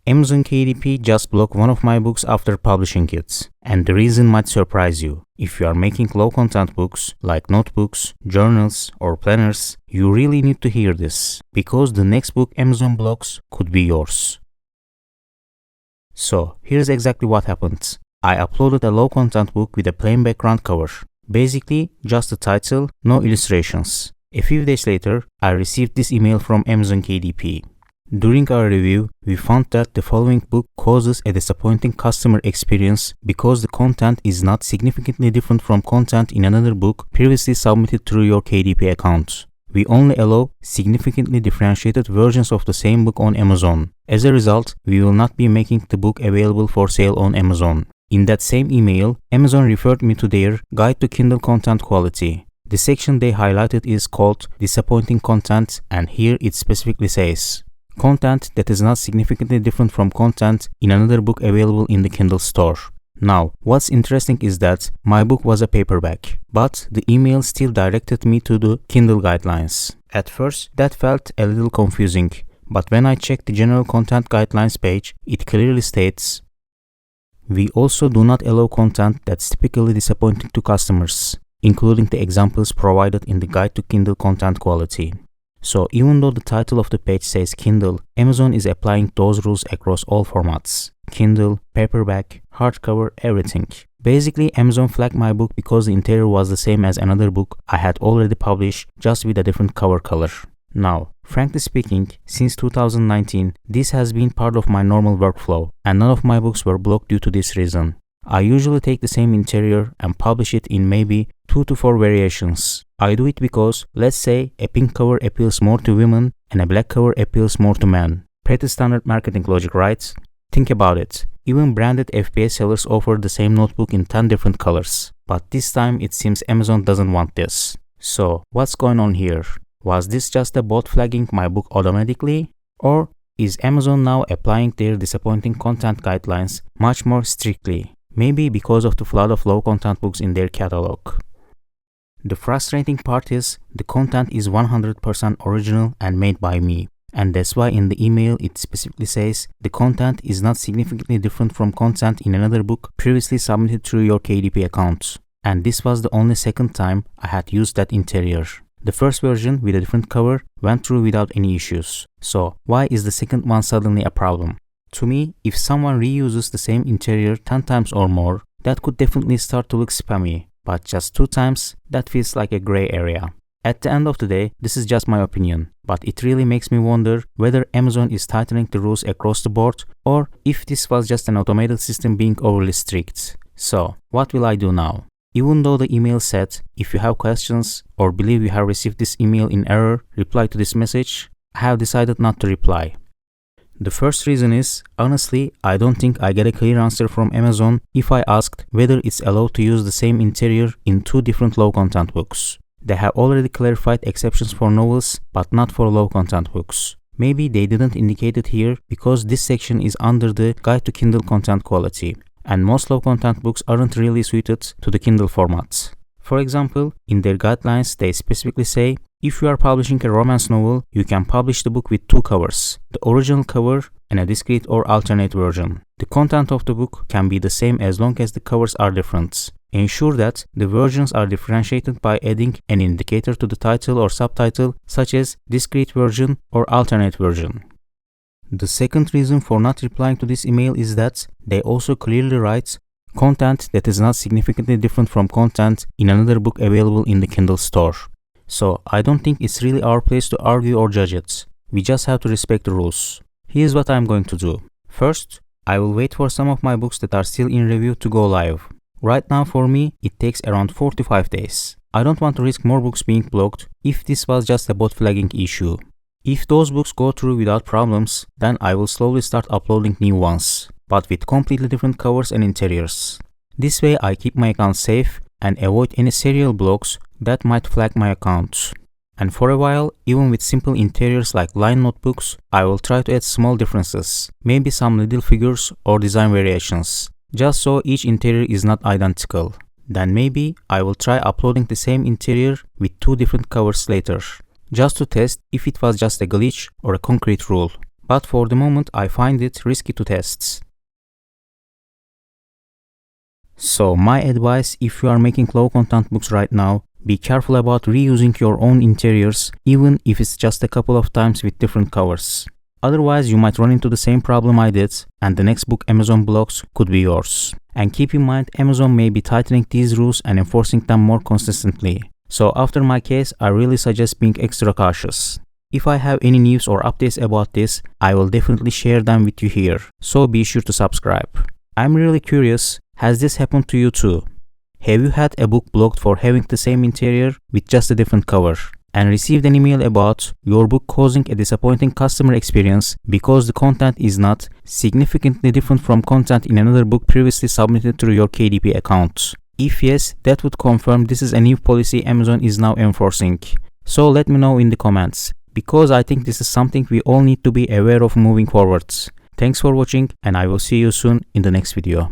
Amazon KDP just blocked one of my books after publishing it. And the reason might surprise you. If you are making low content books like notebooks, journals, or planners, you really need to hear this, because the next book Amazon blocks could be yours. So here's exactly what happened. I uploaded a low content book with a plain background cover. Basically, just the title, no illustrations. A few days later, I received this email from Amazon KDP. During our review, we found that the following book causes a disappointing customer experience because the content is not significantly different from content in another book previously submitted through your KDP account. We only allow significantly differentiated versions of the same book on Amazon. As a result, we will not be making the book available for sale on Amazon. In that same email, Amazon referred me to their Guide to Kindle Content Quality. The section they highlighted is called Disappointing Content, and here it specifically says, content that is not significantly different from content in another book available in the Kindle store. Now, what's interesting is that my book was a paperback, but the email still directed me to the Kindle guidelines. At first, that felt a little confusing, but when I checked the General Content Guidelines page, it clearly states, we also do not allow content that's typically disappointing to customers, including the examples provided in the Guide to Kindle Content Quality. So even though the title of the page says Kindle, Amazon is applying those rules across all formats. Kindle, paperback, hardcover, everything. Basically, Amazon flagged my book because the interior was the same as another book I had already published, just with a different cover color. Now, frankly speaking, since 2019, this has been part of my normal workflow, and none of my books were blocked due to this reason. I usually take the same interior and publish it in maybe 2 to 4 variations. I do it because, let's say, a pink cover appeals more to women and a black cover appeals more to men. Pretty standard marketing logic, right? Think about it. Even branded FBA sellers offer the same notebook in 10 different colors. But this time it seems Amazon doesn't want this. So, what's going on here? Was this just a bot flagging my book automatically? Or is Amazon now applying their disappointing content guidelines much more strictly? Maybe because of the flood of low content books in their catalog. The frustrating part is the content is 100% original and made by me. And that's why in the email it specifically says the content is not significantly different from content in another book previously submitted through your KDP account. And this was the only second time I had used that interior. The first version with a different cover went through without any issues. So why is the second one suddenly a problem? To me, if someone reuses the same interior 10 times or more, that could definitely start to look spammy. But just 2 times, that feels like a gray area. At the end of the day, this is just my opinion, but it really makes me wonder whether Amazon is tightening the rules across the board or if this was just an automated system being overly strict. So, what will I do now? Even though the email said, if you have questions or believe you have received this email in error, reply to this message, I have decided not to reply. The first reason is, honestly, I don't think I get a clear answer from Amazon if I asked whether it's allowed to use the same interior in 2 different low content books. They have already clarified exceptions for novels, but not for low content books. Maybe they didn't indicate it here because this section is under the Guide to Kindle Content Quality, and most low content books aren't really suited to the Kindle format. For example, in their guidelines they specifically say, if you are publishing a romance novel, you can publish the book with 2 covers, the original cover and a discrete or alternate version. The content of the book can be the same as long as the covers are different. Ensure that the versions are differentiated by adding an indicator to the title or subtitle, such as discrete version or alternate version. The second reason for not replying to this email is that they also clearly write content that is not significantly different from content in another book available in the Kindle store. So I don't think it's really our place to argue or judge it. We just have to respect the rules. Here's what I'm going to do. First, I will wait for some of my books that are still in review to go live. Right now for me, it takes around 4 to 5 days. I don't want to risk more books being blocked if this was just a bot flagging issue. If those books go through without problems, then I will slowly start uploading new ones, but with completely different covers and interiors. This way I keep my account safe and avoid any serial blocks that might flag my account. And for a while, even with simple interiors like line notebooks, I will try to add small differences, maybe some little figures or design variations, just so each interior is not identical. Then maybe I will try uploading the same interior with 2 different covers later, just to test if it was just a glitch or a concrete rule. but for the moment I find it risky to test. So my advice, if you are making low content books right now, be careful about reusing your own interiors, even if it's just a couple of times with different covers. Otherwise, you might run into the same problem I did, and the next book Amazon blocks could be yours. And keep in mind, Amazon may be tightening these rules and enforcing them more consistently. So after my case, I really suggest being extra cautious. If I have any news or updates about this, I will definitely share them with you here, so be sure to subscribe. I'm really curious, has this happened to you too? Have you had a book blocked for having the same interior with just a different cover, and received an email about your book causing a disappointing customer experience because the content is not significantly different from content in another book previously submitted through your KDP account? If yes, that would confirm this is a new policy Amazon is now enforcing. So let me know in the comments, because I think this is something we all need to be aware of moving forwards. Thanks for watching, and I will see you soon in the next video.